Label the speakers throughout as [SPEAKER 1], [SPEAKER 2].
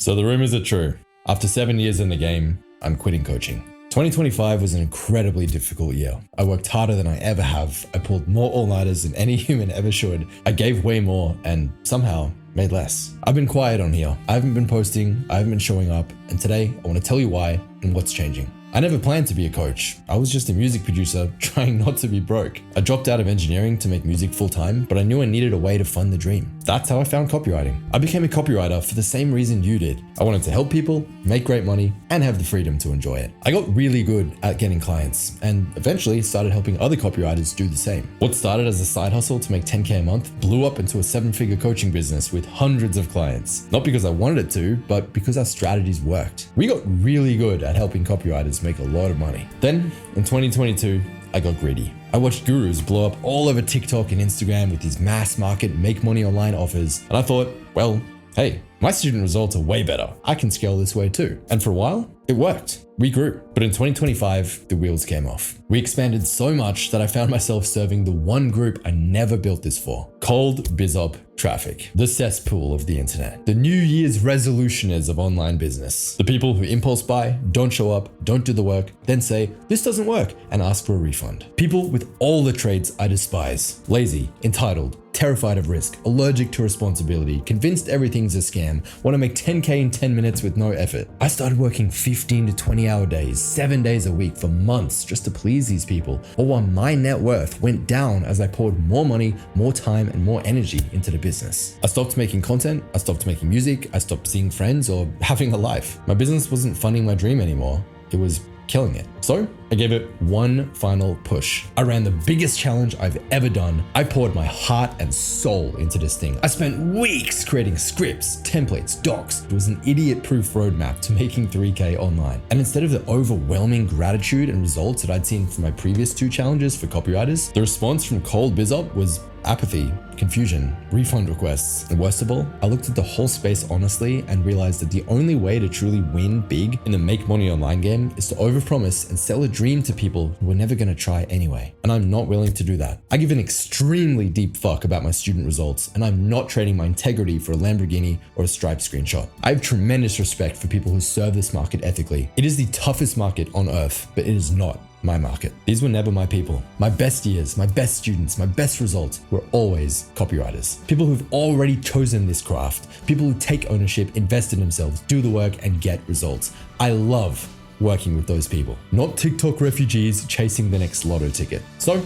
[SPEAKER 1] So the rumors are true. After 7 years in the game, I'm quitting coaching. 2025 was an incredibly difficult year. I worked harder than I ever have. I pulled more all-nighters than any human ever should. I gave way more and somehow made less. I've been quiet on here. I haven't been posting, I haven't been showing up, and today I want to tell you why and what's changing. I never planned to be a coach. I was just a music producer trying not to be broke. I dropped out of engineering to make music full time, but I knew I needed a way to fund the dream. That's how I found copywriting. I became a copywriter for the same reason you did. I wanted to help people, make great money, and have the freedom to enjoy it. I got really good at getting clients and eventually started helping other copywriters do the same. What started as a side hustle to make 10K a month blew up into a 7-figure coaching business with hundreds of clients. Not because I wanted it to, but because our strategies worked. We got really good at helping copywriters make a lot of money. Then in 2022, I got greedy. I watched gurus blow up all over TikTok and Instagram with these mass market make money online offers. And I thought, well, hey, my student results are way better. I can scale this way too. And for a while, it worked. We grew. But in 2025, the wheels came off. We expanded so much that I found myself serving the one group I never built this for: cold BizOp traffic, the cesspool of the internet, the New Year's resolutioners of online business, the people who impulse buy, don't show up, don't do the work, then say, this doesn't work, and ask for a refund. People with all the traits I despise: lazy, entitled, terrified of risk, allergic to responsibility, convinced everything's a scam, want to make 10K in 10 minutes with no effort. I started working 15 to 20-hour days, 7 days a week for months just to please these people, all while my net worth went down as I poured more money, more time, and more energy into the business. I stopped making content, I stopped making music, I stopped seeing friends or having a life. My business wasn't funding my dream anymore. It was killing it. So I gave it one final push. I ran the biggest challenge I've ever done. I poured my heart and soul into this thing. I spent weeks creating scripts, templates, docs. It was an idiot-proof roadmap to making 3K online. And instead of the overwhelming gratitude and results that I'd seen from my previous 2 challenges for copywriters, the response from cold BizOp was apathy, confusion, refund requests, and worst of all, I looked at the whole space honestly and realized that the only way to truly win big in the make money online game is to overpromise and sell a dream to people who are never gonna try anyway. And I'm not willing to do that. I give an extremely deep fuck about my student results, and I'm not trading my integrity for a Lamborghini or a Stripe screenshot. I have tremendous respect for people who serve this market ethically. It is the toughest market on earth, but it is not my market. These were never my people. My best years, my best students, my best results were always copywriters. People who've already chosen this craft. People who take ownership, invest in themselves, do the work, and get results. I love working with those people, not TikTok refugees chasing the next lotto ticket. So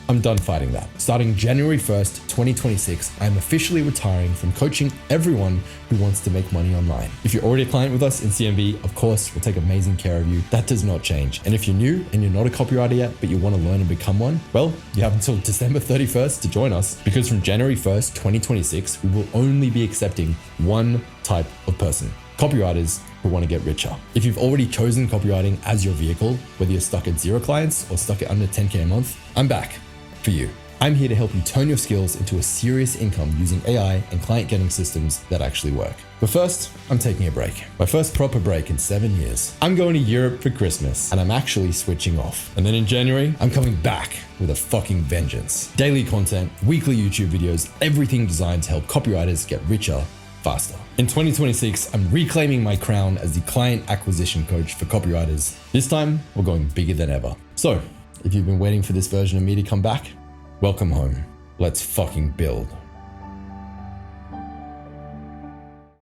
[SPEAKER 1] I'm done fighting that. Starting January 1st, 2026, I'm officially retiring from coaching everyone who wants to make money online. If you're already a client with us in CMB, of course, we'll take amazing care of you. That does not change. And if you're new and you're not a copywriter yet, but you want to learn and become one, well, you have until December 31st to join us, because from January 1st, 2026, we will only be accepting one type of person: copywriters who want to get richer. If you've already chosen copywriting as your vehicle, whether you're stuck at 0 clients or stuck at under 10K a month, I'm back for you. I'm here to help you turn your skills into a serious income using AI and client getting systems that actually work. But first, I'm taking a break. My first proper break in 7 years. I'm going to Europe for Christmas, and I'm actually switching off. And then in January, I'm coming back with a fucking vengeance. Daily content, weekly YouTube videos, everything designed to help copywriters get richer faster. In 2026, I'm reclaiming my crown as the client acquisition coach for copywriters. This time, we're going bigger than ever. So, if you've been waiting for this version of me to come back, welcome home. Let's fucking build.